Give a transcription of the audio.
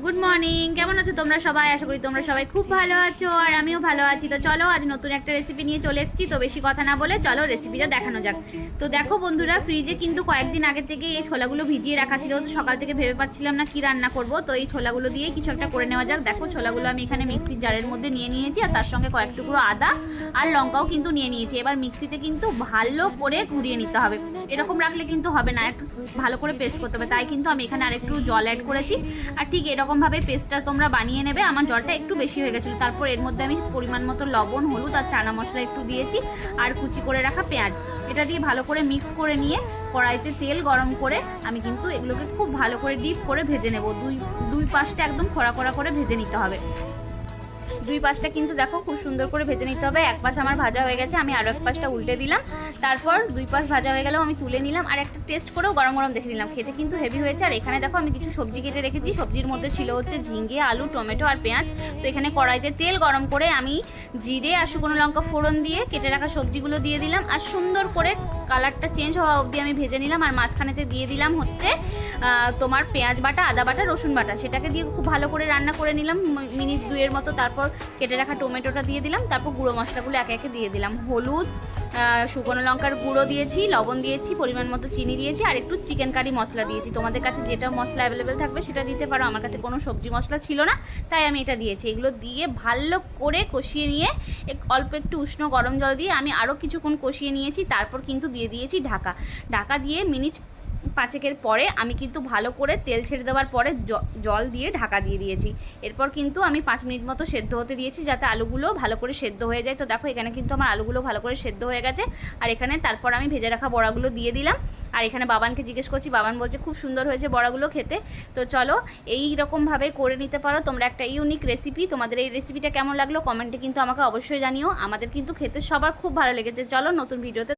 Good morning, কেমন আছো তোমরা সবাই? আশা করি তোমরা সবাই খুব ভালো আছো আর আমিও ভালো আছি। তো চলো আজ নতুন একটা রেসিপি নিয়ে চলে এসেছি। তো বেশি কথা না বলে চলো রেসিপিটা দেখানো যাক। তো দেখো বন্ধুরা, ফ্রিজে কিন্তু কয়েকদিন আগে থেকে এই ছোলাগুলো ভিজিয়ে রাখা ছিল। তো সকাল থেকে ভেবে পাচ্ছিলাম না কি রান্না করব, তো এই ছোলাগুলো দিয়ে কিছু একটা করে নেওয়া যাক। দেখো ছোলাগুলো আমি এখানে মিক্সির জারের মধ্যে নিয়ে নিয়েছি আর তার সঙ্গে কয়েক টুকরো আদা আর লঙ্কাও কিন্তু নিয়ে নিয়েছি। এবার মিক্সিতে কিন্তু ভালো করে ঘুরিয়ে নিতে হবে, এরকম রাখলে কিন্তু হবে না, একটু ভালো করে পেস্ট করতে হবে। তাই কিন্তু আমি এখানে আরেকটু জল অ্যাড করেছি আর ঠিক এরকমভাবে পেস্টটা তোমরা বানিয়ে নেবে। আমার জলটা একটু বেশি হয়ে গেছিলো। তারপর এর মধ্যে আমি পরিমাণ মতো লবণ, হলুদ আর চানা মশলা একটু দিয়েছি আর কুচি করে রাখা পেঁয়াজ, এটা দিয়ে ভালো করে মিক্স করে নিয়ে কড়াইতে তেল গরম করে আমি কিন্তু এগুলোকে খুব ভালো করে ডিপ করে ভেজে নেব। দুই পাশটা একদম খড়া খড়া করে ভেজে নিতে হবে। দুই পাশটা কিন্তু দেখো খুব সুন্দর করে ভেজে নিতে হবে। এক পাশ আমার ভাজা হয়ে গেছে, আমি আরও এক পাশটা উল্টে দিলাম। তারপর দুই পাশ ভাজা হয়ে গেলেও আমি তুলে নিলাম আর একটা টেস্ট করেও গরম গরম দেখে নিলাম। খেতে কিন্তু হেভি হয়েছে। আর এখানে দেখো আমি কিছু সবজি কেটে রেখেছি। সবজির মধ্যে ছিল হচ্ছে ঝিঙে, আলু, টমেটো আর পেঁয়াজ। তো এখানে কড়াইতে তেল গরম করে আমি জিরে আর শুকনো লঙ্কা ফোড়ন দিয়ে কেটে রাখা সবজিগুলো দিয়ে দিলাম আর সুন্দর করে কালারটা চেঞ্জ হওয়া অবধি আমি ভেজে নিলাম। আর মাঝখানেতে দিয়ে দিলাম হচ্ছে তোমার পেঁয়াজ বাটা, আদা বাটা, রসুন বাটা, সেটাকে দিয়ে খুব ভালো করে রান্না করে নিলাম মিনিট দুইয়ের মতো। তারপর কেটে রাখা টমেটোটা দিয়ে দিলাম। তারপর গুঁড়ো মশলাগুলো একে একে দিয়ে দিলাম। হলুদ, শুকনো লঙ্কার গুঁড়ো দিয়েছি, লবণ দিয়েছি, পরিমাণ মতো চিনি দিয়েছি আর একটু চিকেন কারি মশলা দিয়েছি। তোমাদের কাছে যেটা মশলা অ্যাভেলেবেল থাকবে সেটা দিতে পারো। আমার কাছে কোনো সবজি মশলা ছিল না তাই আমি এটা দিয়েছি। এগুলো দিয়ে ভালো করে কষিয়ে নিয়ে অল্প একটু উষ্ণ গরম জল দিয়ে আমি আরও কিছুক্ষণ কষিয়ে নিয়েছি। তারপর কিন্তু দিয়ে দিয়েছি ঢাকা দিয়ে মিনিট পাঁচেকের পরে আমি কিন্তু ভালো করে তেল ছেড়ে দেওয়ার পরে জল দিয়ে ঢাকা দিয়ে দিয়েছি। এরপর কিন্তু আমি 5 মিনিট মতো সেদ্ধ হতে দিয়েছি যাতে আলুগুলো ভালো করে সেদ্ধ হয়ে যায়। তো দেখো এখানে কিন্তু আমার আলুগুলো ভালো করে সেদ্ধ হয়ে গেছে। আর এখানে তারপর আমি ভেজে রাখা বড়াগুলো দিয়ে দিলাম। আর এখানে বাবানকে জিজ্ঞেস করছি, বাবান বলছে খুব সুন্দর হয়েছে বড়াগুলো খেতে। তো চলো এই রকমভাবে করে নিতে পারো তোমরা একটা ইউনিক রেসিপি। তোমাদের এই রেসিপিটা কেমন লাগলো কমেন্টে কিন্তু আমাকে অবশ্যই জানিও। আমাদের কিন্তু খেতে সবার খুব ভালো লেগেছে। চলো নতুন ভিডিওতে